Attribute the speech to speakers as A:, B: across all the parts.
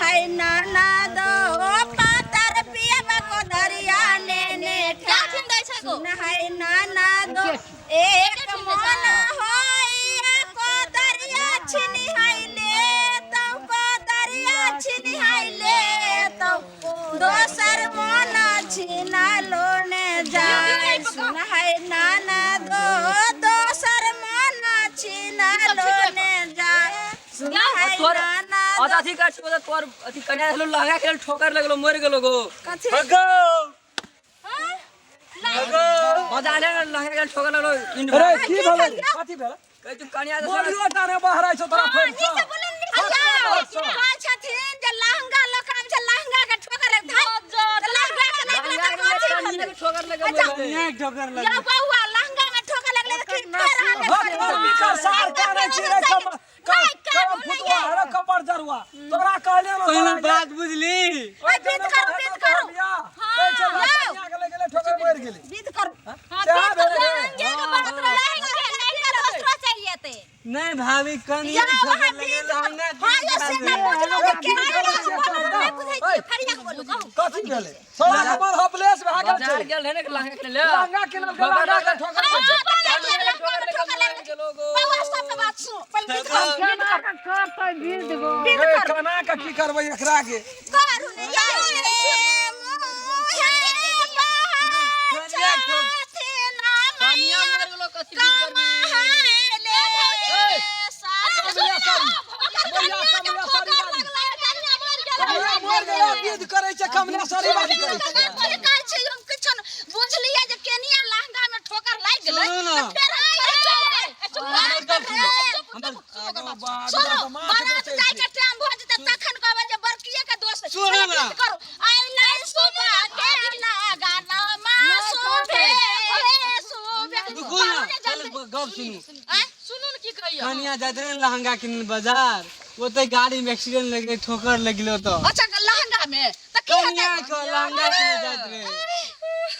A: है नाना दो पातर पिया को दरिया ने
B: क्या चिन दै छै गो
A: है नाना दो एक मन होई को दरिया छिनी है ले तो को दरिया छिनी है ले तो दोसर मन छिना लोने जाए है नाना दो दोसर मन छिना लोने जाए है नाना
C: आधा थी काट के तोर अथी कन्या हेलो लगा के ठोकर लगलो मर गेलो गो
A: कथी
C: भगो बजाले लगा के ठोकर लगलो
D: अरे की भेलै कथी भेलै
C: कह तू कन्या
D: बोलियो तारे बाहर आइ छौ तोरा फेर
A: से बोलन कह छथिन जे लहंगा लोकाम छै लहंगा के ठोकर लहंगा के लगले तो
C: ठोकर लगलो
D: एक ठोकर लग
A: या बउआ लहंगा में ठोकर लगले तो की
D: हर बिकर सार काने छी रे कम फुटवा रे कमर जरुआ तोरा कहले न
C: कोई बात बुझली
A: ओए बीत करो
D: हां कन्या के लगले ठोकर मर गेली
A: बीत करो हां
D: क्या
A: बीत
D: भेलै
A: करो के बात लहंगा नहीं दूसरा चाहिए थे
C: नहीं भाभी कन्या
A: या वहां बीत हां ये से ना बुझलो के नहीं बुझै छी फरिया के बोलू कहू
D: कथी भेलै सोना के बाद हपलेस भागल छै
C: गेल है ने लहंगा के ले
D: लहंगा के लगा के ठोकर
C: गेलो गो
A: बउआ सब बात सुन पहले बीत कर
D: खाना का की करबै एकरा के
A: करू ने या
C: कन्या मर गेलो कथी बीत करबी
D: मर गेलो विध करै छै कमला सारी बात करै छै
A: बुझलिए जे केनिया लहंगा में ठोकर लाग गेलै
C: कन्या जात रहे लहंगा किन बाजार ओते गाड़ी में एक्सीडेंट लगे ठोकर लगलो तो
A: अच्छा लहंगा में त की
C: कन्या को लहंगा किन जात रहे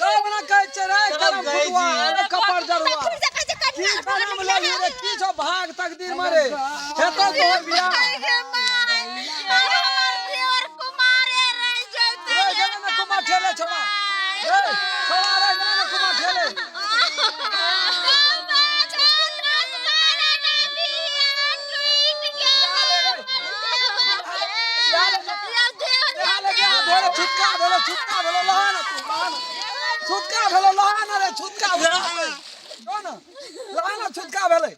D: तब ना कहै छै रे कम फुटवा रे कपर जरुआ की काम लगी रे की छौ भाग तकदीर मारे हेतो तो बियाह रे जने में कुमार ठेले छवा रे छवा रे जने में कुमार ठेले छुटका भेलो लहान छुटका भेलो लहान रे छुटका कोन लहान छुटका भेलै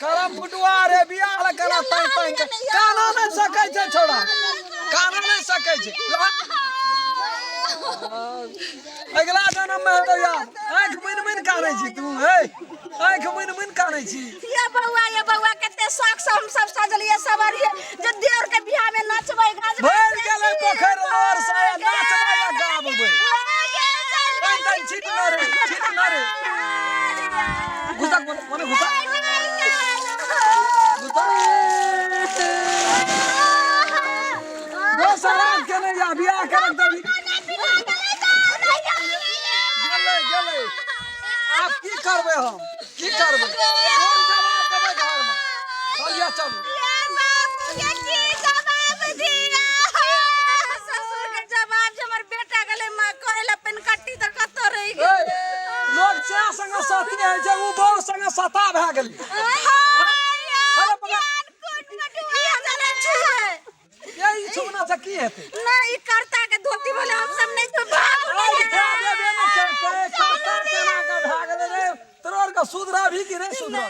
D: करम फुटवा रे बियाह ला करा ताई के काना न सकै छै छोड़ा काना न सकै छै अगला जन्म में तो यार आंख मिन कानै छी तू हे आंख मिन कानै छी
A: ये बउआ कते शौक से हम सब सजलिए सवरिए जे देवर के बियाह में नाचबै गाज
D: भर गेलै पोखर और साया नाचबै आ गाबबै तन छिट मारे घुसा कोने घुसा दोसरा के ने या बियाह करक दबी गेलै आप की करबै हम की करबै कोन जवाब देबै घर में चलिए चलू लोग से संग साथी है जे उ बहु संग सता भ गेली यही छुना से की हेतै
A: नहीं करता के धोती बोले हम सब नहीं तो
D: आज खा देबे न करते खाता केना के भागले रे तोर का सुधरा भी कि नहीं सुधरा